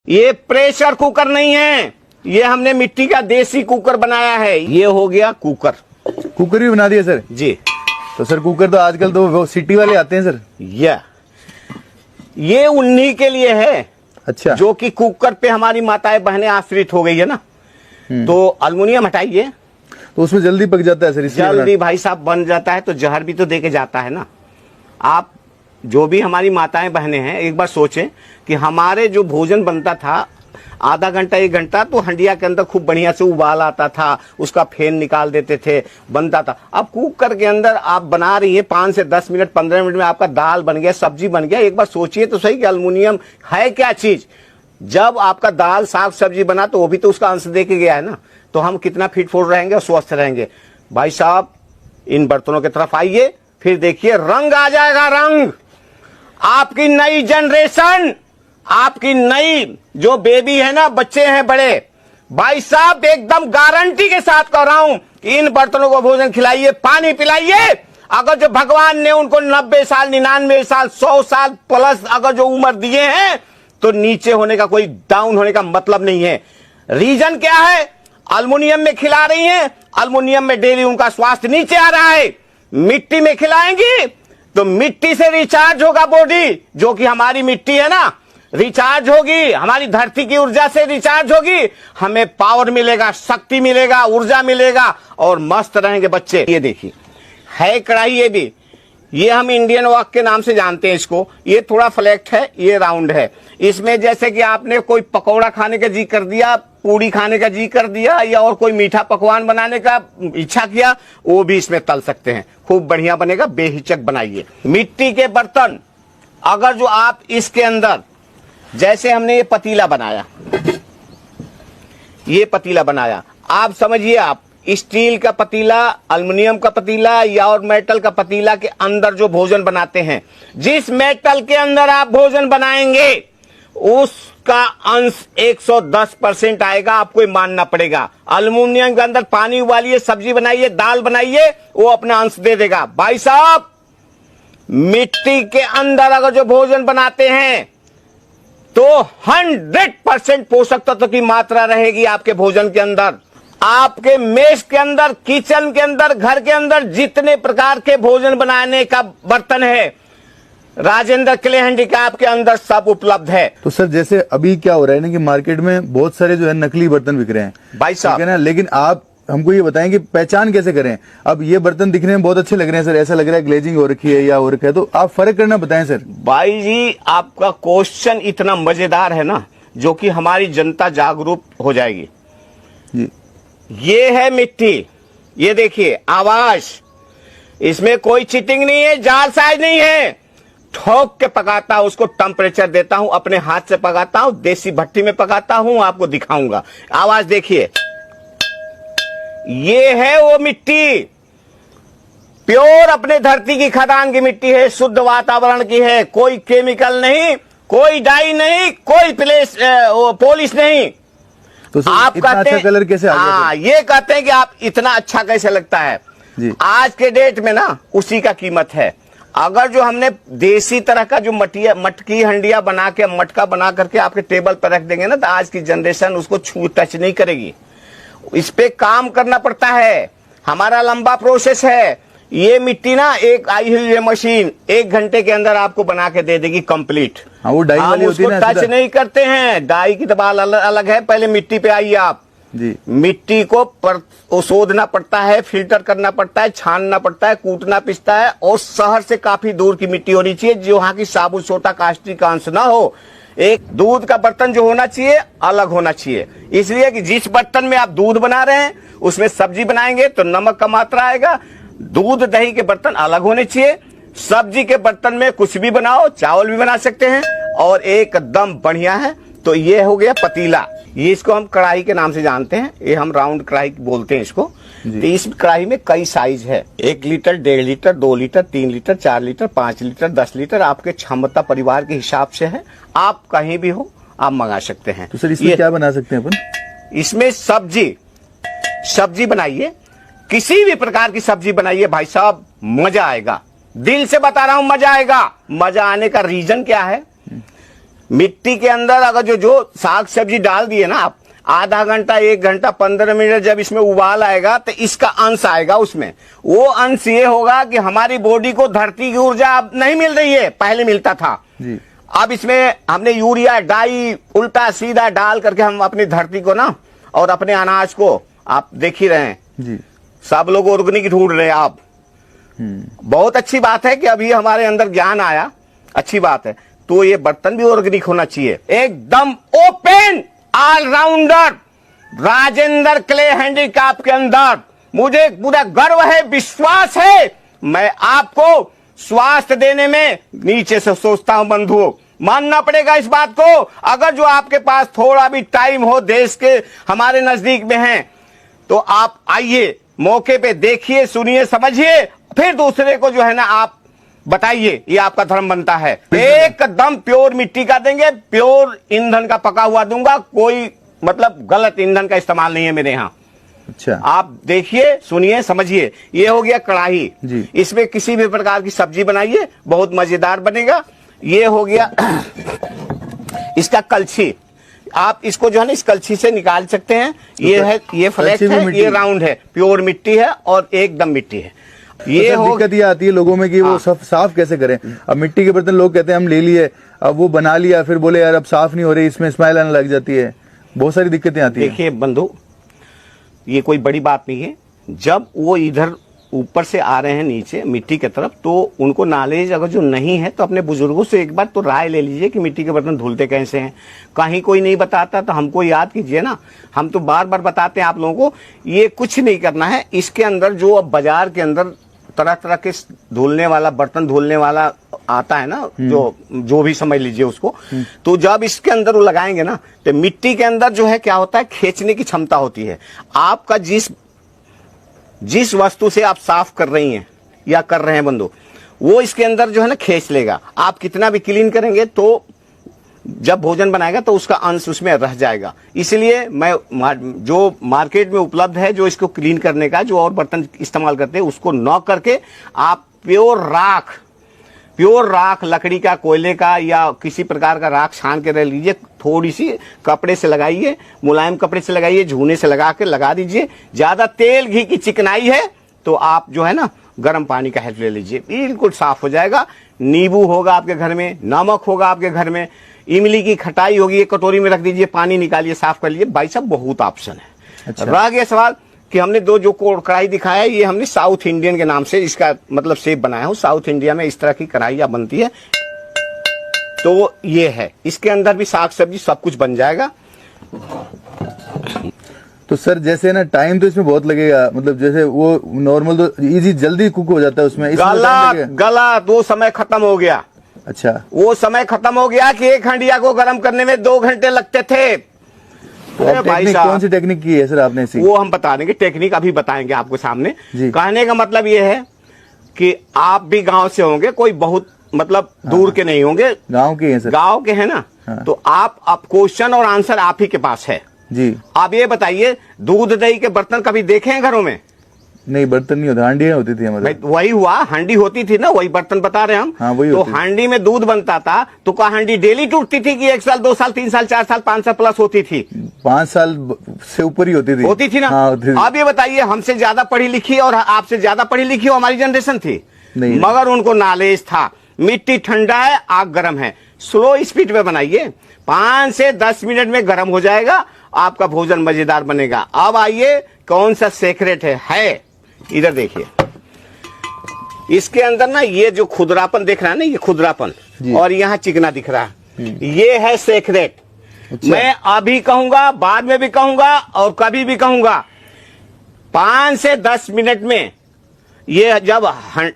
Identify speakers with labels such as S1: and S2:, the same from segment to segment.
S1: ये pressure cooker नहीं है, ये हमने मिट्टी का देसी कुकर बनाया है। ये हो गया कुकर।
S2: कुकर भी बना दिया सर
S1: जी।
S2: तो सर कुकर तो आजकल तो वो सिटी वाले आते हैं सर।
S1: ये उन्हीं के लिए है।
S2: अच्छा।
S1: जो कि कुकर पे हमारी माताएं बहनें आश्रित हो गई है ना, तो अल्युमिनियम हटाइए
S2: तो उसमें जल्दी पक जाता है सर। इसलिए
S1: जल्दी भाई साहब बन जाता है, तो जहर भी तो दे के जाता है ना। आप जो भी हमारी माताएं बहनें हैं, एक बार सोचें कि हमारे जो भोजन बनता था आधा घंटा 1 घंटा, तो हंडिया के अंदर खूब बढ़िया से उबाल आता था, उसका फेन निकाल देते थे, बनता था। अब कुकर के अंदर आप बना रही है 5 से 10 मिनट 15 मिनट में आपका दाल बन गया, सब्जी बन गया। एक बार सोचिए तो सही कि अल्युमिनियम है क्या चीज। जब आपका दाल साग सब्जी बना तो वो भी तो उसका अंश दे के गया है ना, तो हम कितना फिट फोट रहेंगे और स्वस्थ रहेंगे। भाई साहब इन बर्तनों की तरफ आइए, फिर देखिए रंग आ जाएगा। रंग आपकी नई जनरेशन, आपकी नई जो बेबी है ना, बच्चे हैं बड़े, भाई साहब एकदम गारंटी के साथ कह रहा हूं कि इन बर्तनों को भोजन खिलाइए, पानी पिलाइए। अगर जो भगवान ने उनको 90 साल 99 साल 100 साल प्लस अगर जो उम्र दिए हैं, तो नीचे होने का कोई डाउन होने का मतलब नहीं है। रीजन क्या है? अल्युमिनियम में खिला रही हैं, अल्युमिनियम में डेली उनका स्वास्थ्य नीचे आ रहा है। मिट्टी में खिलाएंगी तो मिट्टी से रिचार्ज होगा बॉडी, जो कि हमारी मिट्टी है ना, रिचार्ज होगी, हमारी धरती की ऊर्जा से रिचार्ज होगी, हमें पावर मिलेगा, शक्ति मिलेगा, ऊर्जा मिलेगा और मस्त रहेंगे बच्चे। ये देखिए है कढ़ाई, ये भी ये हम इंडियन वॉक के नाम से जानते हैं इसको। ये थोड़ा फ्लैट है, ये राउंड है। इसमें जैसे कि आपने कोई पकौड़ा खाने का जी कर दिया, पूड़ी खाने का जी कर दिया, या और कोई मीठा पकवान बनाने का इच्छा किया, वो भी इसमें तल सकते हैं। खूब बढ़िया बनेगा, बेहिचक बनाइए। मिट्टी के बर्तन अगर जो आप इसके अंदर, जैसे हमने ये पतीला बनाया, ये पतीला बनाया, आप समझिए आप स्टील का पतीला, अल्युमिनियम का पतीला या और मेटल का पतीला के अंदर जो भोजन बनाते हैं, जिस मेटल के अंदर आप भोजन बनाएंगे उसका अंश 110% आएगा, आपको ये मानना पड़ेगा। अल्युमिनियम के अंदर पानी उबालिए, सब्जी बनाइए, दाल बनाइए, वो अपना अंश दे देगा। भाई साहब मिट्टी के अंदर अगर जो भोजन बनाते हैं तो 100% पोषक तत्व की मात्रा रहेगी आपके भोजन के अंदर। आपके मेस के अंदर, किचन के अंदर, घर के अंदर जितने प्रकार के भोजन बनाने का बर्तन है, राजेंद्र क्ले हैंडीक्राफ्ट के अंदर सब उपलब्ध है।
S2: तो सर जैसे अभी क्या हो रहा है ना कि मार्केट में बहुत सारे जो है नकली बर्तन बिक रहे हैं
S1: भाई साहब,
S2: ना, लेकिन आप हमको ये बताएं कि पहचान कैसे करें। अब ये बर्तन दिखने में बहुत अच्छे लग रहे हैं सर, ऐसा लग रहा है ग्लेजिंग हो रखी है या हो रखा है, तो आप फर्क करना बताएं सर।
S1: भाई जी आपका क्वेश्चन इतना मजेदार है ना, जो कि हमारी जनता जागरूक हो जाएगी
S2: जी।
S1: ये है मिट्टी, ये देखिए आवाज, इसमें कोई चीटिंग नहीं है, जाल साइज नहीं है। ठोक के पकाता हूं, उसको टेम्परेचर देता हूं, अपने हाथ से पकाता हूं, देसी भट्टी में पकाता हूं, आपको दिखाऊंगा। आवाज देखिए, ये है वो मिट्टी, प्योर अपने धरती की खदान की मिट्टी है, शुद्ध वातावरण की है, कोई केमिकल नहीं, कोई डाई नहीं, कोई पॉलिश नहीं।
S2: तो
S1: आप
S2: इतना
S1: कहते
S2: अच्छा कलर कैसे आ गया?
S1: हाँ, ये कहते हैं कि आप इतना अच्छा कैसे लगता है
S2: जी।
S1: आज के डेट में ना उसी का कीमत है। अगर जो हमने देसी तरह का जो मटकी हंडिया बना के, मटका बना करके आपके टेबल पर रख देंगे ना, तो आज की जनरेशन उसको टच नहीं करेगी। इस पे काम करना पड़ता है, हमारा लंबा प्रोसेस है। ये मिट्टी ना एक आई हुई है मशीन, 1 घंटे के अंदर आपको बना के दे देगी कंप्लीट।
S2: हाँ, वो डाई वाली होती है ना,
S1: टच नहीं करते हैं, डाई की तो बात अलग है। पहले मिट्टी पे आइए आप
S2: जी।
S1: मिट्टी को शोधना पड़ता है, फिल्टर करना पड़ता है, छानना पड़ता है, कूटना पिसता है, और शहर से काफी दूर की मिट्टी होनी चाहिए, जो वहां की साबुत सोटा कास्टिक का अंश ना हो। एक दूध का बर्तन जो होना चाहिए अलग होना चाहिए, इसलिए कि जिस बर्तन में आप दूध बना रहे हैं उसमें सब्जी बनाएंगे तो नमक का मात्रा आएगा। दूध दही के बर्तन अलग होने चाहिए। सब्जी के बर्तन में कुछ भी बनाओ, चावल भी बना सकते हैं और एकदम बढ़िया है। तो ये हो गया पतीला, ये इसको हम कढ़ाई के नाम से जानते हैं, ये हम राउंड कढ़ाई बोलते हैं इसको। तो इस कढ़ाई में कई साइज है, 1 litre, 1.5 litre, 2 litre, 3 litre, 4 litre, 5 litre, 10 litre, आपके क्षमता परिवार के हिसाब से है। आप कहीं भी हो आप मंगा सकते हैं।
S2: तो सर इसमें क्या बना सकते हैं अपन?
S1: इसमें सब्जी बनाइए, किसी भी प्रकार की सब्जी बनाइए भाई साहब, मजा आएगा। दिल से बता रहा हूं, मजा आएगा। मजा आने का रीजन क्या है? मिट्टी के अंदर अगर जो साग सब्जी डाल दिए ना आप, आधा घंटा 1 घंटा 15 मिनट जब इसमें उबाल आएगा तो इसका अंश आएगा उसमें। वो अंश ये होगा कि हमारी बॉडी को धरती की ऊर्जा अब नहीं मिल रही है, पहले मिलता था
S2: जी।
S1: अब इसमें हमने यूरिया डाई उल्टा सीधा डाल करके हम अपनी धरती को ना और अपने अनाज को आप देख ही रहे हैं
S2: जी।
S1: सब लोग ऑर्गेनिक ढूंढ रहे हैं आप। बहुत अच्छी बात है कि अभी हमारे अंदर ज्ञान आया, अच्छी बात है। तो ये बर्तन भी ऑर्गेनिक होना चाहिए, एकदम open allrounder Rajendra clay handicraft के अंदर मुझे पूरा गर्व है, विश्वास है। मैं आपको स्वास्थ्य देने में नीचे से सोचता हूं बंधुओं, मानना पड़ेगा इस बात को। अगर जो आपके पास थोड़ा भी टाइम हो, देश के हमारे नजदीक में है, तो आप आइए, मौके पे देखिए, सुनिए, समझिए, फिर दूसरे को जो है ना आप बताइए। ये आपका धर्म बनता है। एकदम प्योर मिट्टी का देंगे, प्योर ईंधन का पका हुआ दूंगा, कोई मतलब गलत ईंधन का इस्तेमाल नहीं है मेरे यहाँ।
S2: अच्छा,
S1: आप देखिए, सुनिए, समझिए। ये हो गया कढ़ाई
S2: जी।
S1: इसमें किसी भी प्रकार की सब्जी बनाइए, बहुत मजेदार बनेगा। ये हो गया इसका कलछी, आप इसको जो है ना इस कलछी से निकाल सकते हैं। ये है, ये फ्लैट है, ये राउंड है, प्योर मिट्टी है और एकदम मिट्टी है। ये
S2: तो दिक्कत ये आती है लोगों में कि वो सब साफ कैसे करें। अब मिट्टी के बर्तन लोग कहते हैं हम ले लिए, अब वो बना लिया, फिर बोले यार अब साफ नहीं हो रही, इसमें स्मेल आने लग जाती है, बहुत सारी दिक्कतें आती है।
S1: देखिए बंधु, ये कोई बड़ी बात नहीं है। जब वो इधर ऊपर से आ रहे हैं नीचे मिट्टी की तरफ, तो उनको नॉलेज अगर जो नहीं है तो अपने बुजुर्गों से एक बार तो राय ले लीजिए कि मिट्टी के बर्तन धुलते कैसे हैं। कहीं कोई नहीं बताता तो हमको याद कीजिए ना, हम तो बार बार बताते हैं आप लोगों को। ये कुछ नहीं करना है, इसके अंदर जो अब बाजार के अंदर तरह तरह के धुलने वाला, बर्तन धुलने वाला आता है ना, जो भी समझ लीजिए उसको। तो जब इसके अंदर वो लगाएंगे ना, तो मिट्टी के अंदर जो है क्या होता है, खींचने की क्षमता होती है। आपका जिस वस्तु से आप साफ कर रही हैं या कर रहे हैं बंधु, वो इसके अंदर जो है ना खींच लेगा। आप कितना भी क्लीन करेंगे तो जब भोजन बनाएगा तो उसका अंश उसमें रह जाएगा। इसलिए मैं जो मार्केट में उपलब्ध है, जो इसको क्लीन करने का जो और बर्तन इस्तेमाल करते हैं, उसको न करके आप प्योर राख लकड़ी का, कोयले का या किसी प्रकार का राख छान के रख लीजिए। थोड़ी सी कपड़े से लगाइए, मुलायम कपड़े से लगाइए, झूने से लगा दीजिए। ज्यादा तेल घी की चिकनाई है तो आप जो है ना गर्म पानी का हेल्प ले लीजिए, बिल्कुल साफ हो जाएगा। नींबू होगा आपके घर में, नमक होगा आपके घर में, इमली की खटाई होगी, एक कटोरी में रख दीजिए, पानी निकालिए, साफ कर लीजिए। भाई साहब बहुत ऑप्शन है।
S2: अच्छा।
S1: रह गया सवाल कि हमने जो कढ़ाई दिखाया है, ये हमने साउथ इंडियन के नाम से इसका मतलब शेप बनाया हूं। साउथ इंडिया में इस तरह की कढ़ाइयां बनती है। तो ये है, इसके अंदर भी साग सब्जी सब कुछ बन जाएगा।
S2: तो सर जैसे ना टाइम तो इसमें बहुत लगेगा, मतलब जैसे वो नॉर्मल तो इजी जल्दी कुक हो जाता है उसमें,
S1: गलत वो समय खत्म हो गया।
S2: अच्छा,
S1: वो समय खत्म हो गया कि एक हंडिया को गर्म करने में 2 घंटे लगते थे।
S2: भाई साहब कौन सी टेक्निक की है सर आपने सीखी?
S1: वो हम बता देंगे, टेक्निक अभी बताएंगे आपको सामने।
S2: जी।
S1: कहने का मतलब ये है कि आप भी गांव से होंगे, कोई बहुत मतलब दूर के नहीं होंगे,
S2: गांव के हैं सर।
S1: गांव के हैं ना।
S2: हाँ।
S1: तो आप क्वेश्चन और आंसर आप ही के पास है
S2: जी।
S1: आप ये बताइए, दूध दही के बर्तन कभी देखे हैं घरों में?
S2: नहीं, बर्तन नहीं होते, हांडियां होती थी हमारे।
S1: भाई वही हुआ, हांडी होती थी ना, वही बर्तन बता रहे हैं हम।
S2: हाँ, वही
S1: तो
S2: होती।
S1: हांडी में दूध बनता था, तो क्या हांडी डेली टूटती थी कि 1 साल 2 साल 3 साल 4 साल 5 साल प्लस होती थी?
S2: 5 साल से ऊपर ही होती थी
S1: ना।
S2: हाँ, होती थी।
S1: अब ये बताइए, हमसे ज्यादा पढ़ी लिखी और आपसे ज्यादा पढ़ी लिखी हमारी जनरेशन थी
S2: नहीं,
S1: मगर उनको नॉलेज था। मिट्टी ठंडा है, आग गर्म है, स्लो स्पीड में बनाइए, 5 से 10 मिनट में गर्म हो जाएगा, आपका भोजन मजेदार बनेगा। अब आइए, कौन सा सीक्रेट है इधर देखिए। इसके अंदर ना ये जो खुदरापन देख रहा है ना, ये खुदरापन और यहाँ चिकना दिख रहा है, ये है सीक्रेट।
S2: अच्छा।
S1: मैं अभी कहूंगा, बाद में भी कहूंगा और कभी भी कहूंगा, 5 से 10 मिनट में ये जब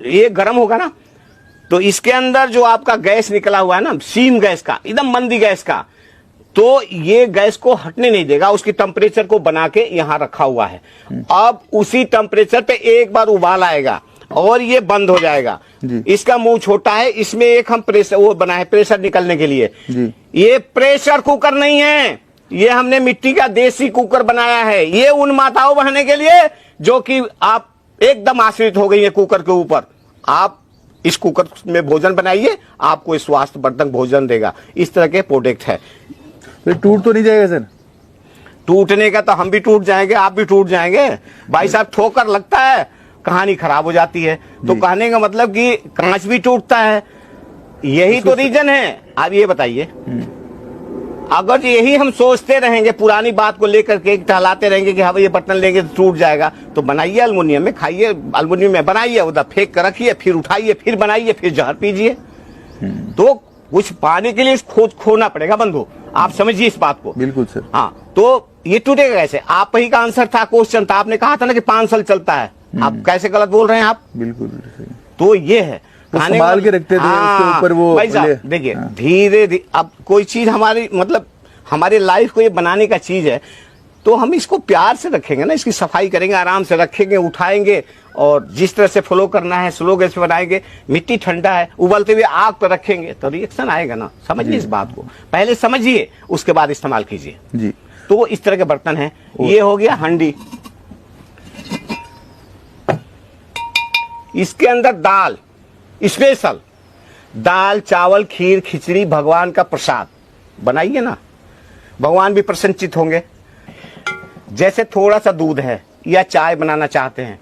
S1: ये गर्म होगा ना, तो इसके अंदर जो आपका गैस निकला हुआ है ना, सीम गैस का, एकदम मंदी गैस का, तो ये गैस को हटने नहीं देगा। उसकी टेम्परेचर को बना के यहां रखा हुआ है। अब उसी टेम्परेचर पे एक बार उबाल आएगा और ये बंद हो जाएगा। इसका मुंह छोटा है, इसमें एक हम प्रेशर वो बना है प्रेशर निकलने के लिए। ये प्रेशर कुकर नहीं है, ये हमने मिट्टी का देसी कुकर बनाया है। ये उन माताओं बहने के लिए जो कि आप एकदम आश्रित हो गई है कुकर के ऊपर। आप इस कुकर में भोजन बनाइए, आपको इस स्वास्थ्यवर्धक भोजन देगा। इस तरह के प्रोडक्ट है।
S2: तो टूट तो नहीं जाएगा सर?
S1: टूटने का तो हम भी टूट जाएंगे, आप भी टूट जाएंगे भाई साहब। ठोकर लगता है, कहानी खराब हो जाती है। तो कहने का मतलब कि कांच भी टूटता है, यही तो रीजन है। आप ये बताइए, अगर यही हम सोचते रहेंगे, पुरानी बात को लेकर के टहलाते रहेंगे कि हाँ भाई ये बर्तन लेंगे तो टूट जाएगा, तो बनाइए एल्युमिनियम में, खाइए एल्युमिनियम में, बनाइए, उधर फेंक कर रखिए, फिर उठाइए, फिर बनाइए, फिर जहर पीजिए। तो कुछ पाने के लिए खोना पड़ेगा बंधु, आप समझिए इस बात को।
S2: बिल्कुल सर।
S1: हाँ, तो ये टूटेगा कैसे? आप ही का आंसर था, क्वेश्चन था, आपने कहा था ना कि 5 साल चलता है। आप कैसे गलत बोल रहे हैं आप?
S2: बिल्कुल।
S1: तो ये है,
S2: संभाल के रखते थे, उसके ऊपर वो
S1: भाई साहब देखिए, धीरे धीरे अब कोई चीज हमारी मतलब हमारे लाइफ को ये बनाने का चीज है, तो हम इसको प्यार से रखेंगे ना, इसकी सफाई करेंगे, आराम से रखेंगे, उठाएंगे, और जिस तरह से फ्लो करना है स्लो गैस पे बनाएंगे। मिट्टी ठंडा है, उबलते हुए आग पर रखेंगे तो रिएक्शन आएगा ना। समझिए इस बात को, पहले समझिए उसके बाद इस्तेमाल कीजिए
S2: जी।
S1: तो इस तरह के बर्तन हैं। ये हो गया हंडी, इसके अंदर दाल, स्पेशल दाल, चावल, खीर, खिचड़ी, भगवान का प्रसाद बनाइए ना, भगवान भी प्रसन्नचित होंगे। जैसे थोड़ा सा दूध है या चाय बनाना चाहते हैं,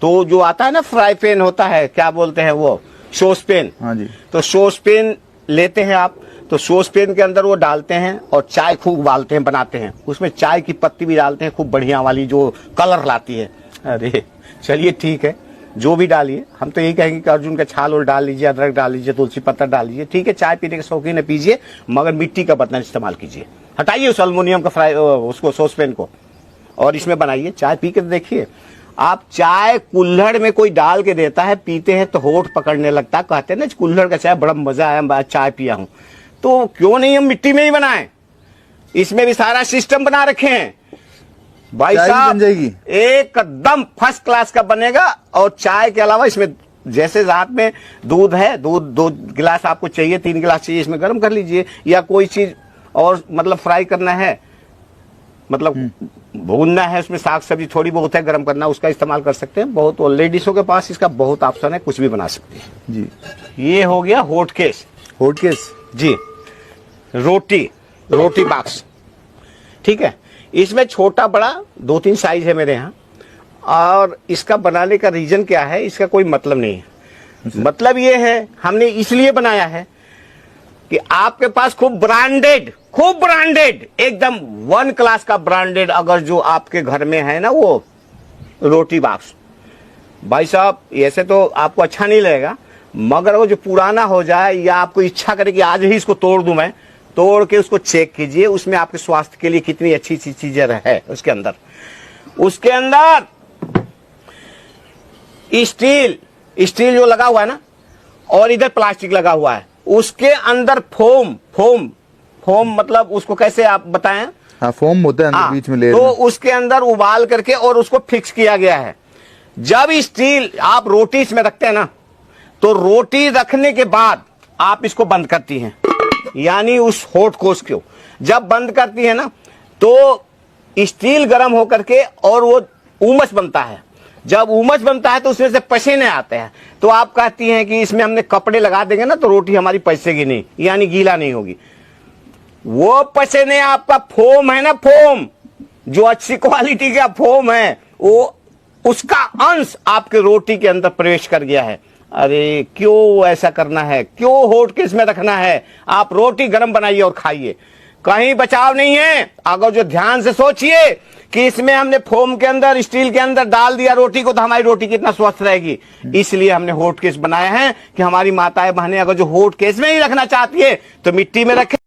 S1: तो जो आता है ना फ्राई पैन होता है, क्या बोलते हैं वो, सॉस पैन।
S2: हाँ जी।
S1: तो सॉस पैन लेते हैं आप, तो सॉस पैन के अंदर वो डालते हैं और चाय खूब उबालते हैं, बनाते हैं, उसमें चाय की पत्ती भी डालते हैं, खूब बढ़िया वाली जो कलर लाती है। अरे चलिए ठीक है, जो भी डालिए, हम तो यही कहेंगे कि अर्जुन का छाल और डाल लीजिए, अदरक डाल लीजिए, तुलसी पत्ता डाल लीजिए, ठीक है। चाय पीने के शौकीन है, पीजिए, मगर मिट्टी का बर्तन इस्तेमाल कीजिए। हटाइए उस एल्युमिनियम का फ्राई उसको, सॉस पैन को, और इसमें बनाइए। चाय पी के देखिए आप, चाय कुल्हड़ में कोई डाल के देता है, पीते हैं तो होठ पकड़ने लगता है, कहते हैं ना कुल्हड़ का चाय बड़ा मजा आया, चाय पिया हूं। तो क्यों नहीं हम मिट्टी में ही बनाएं? इसमें भी सारा सिस्टम बना रखे हैं भाई साहब, एकदम फर्स्ट क्लास का बनेगा। और चाय के अलावा इसमें जैसे रात में दूध है, दूध 2 गिलास आपको चाहिए, 3 गिलास चाहिए, इसमें गर्म कर लीजिए। या कोई चीज और मतलब फ्राई करना है, मतलब भूनना है, उसमें साग सब्जी थोड़ी बहुत है, गर्म करना, उसका इस्तेमाल कर सकते हैं। बहुत लेडीजों के पास इसका बहुत ऑप्शन है, कुछ भी बना सकती है
S2: जी।
S1: ये हो गया हॉट केस।
S2: हॉट केस
S1: जी, रोटी बॉक्स, ठीक है। इसमें छोटा बड़ा 2-3 साइज है मेरे यहाँ। और इसका बनाने का रीजन क्या है, इसका कोई मतलब नहीं है। मतलब ये है, हमने इसलिए बनाया है कि आपके पास खूब ब्रांडेड एकदम 1 क्लास का ब्रांडेड अगर जो आपके घर में है ना, वो रोटी बॉक्स, भाई साहब ऐसे तो आपको अच्छा नहीं लगेगा, मगर वो जो पुराना हो जाए या आपको इच्छा करे कि आज ही इसको तोड़ दूं, मैं तोड़ के उसको चेक कीजिए, उसमें आपके स्वास्थ्य के लिए कितनी अच्छी चीजें है। उसके अंदर स्टील जो लगा हुआ है ना, और इधर प्लास्टिक लगा हुआ है, उसके अंदर फोम मतलब उसको कैसे आप बताएं?
S2: हाँ, फोम होता है अंदर बीच में लेयर
S1: तो
S2: में।
S1: उसके अंदर उबाल करके और उसको फिक्स किया गया है। जब स्टील आप रोटी इसमें रखते हैं ना, तो रोटी रखने के बाद आप इसको बंद करती हैं, यानी उस हॉट कोस को जब बंद करती है ना, तो स्टील गर्म होकर के और वो उमस बनता है। जब उमस बनता है तो उसमें से पसीने आते हैं, तो आप कहती हैं कि इसमें हमने कपड़े लगा देंगे ना तो रोटी हमारी पसेगी नहीं, यानी गीला नहीं होगी। वो पसीने आपका फोम है ना, फोम जो अच्छी क्वालिटी का फोम है, वो उसका अंश आपके रोटी के अंदर प्रवेश कर गया है। अरे क्यों ऐसा करना है, क्यों हॉट केस में रखना है? आप रोटी गर्म बनाइए और खाइए, कहीं बचाव नहीं है। अगर जो ध्यान से सोचिए कि इसमें हमने फोम के अंदर, स्टील के अंदर डाल दिया रोटी को, तो हमारी रोटी कितना स्वस्थ रहेगी। इसलिए हमने हॉट केस बनाया है कि हमारी माताएं बहनें अगर जो हॉट केस में ही रखना चाहती है तो मिट्टी में रखें।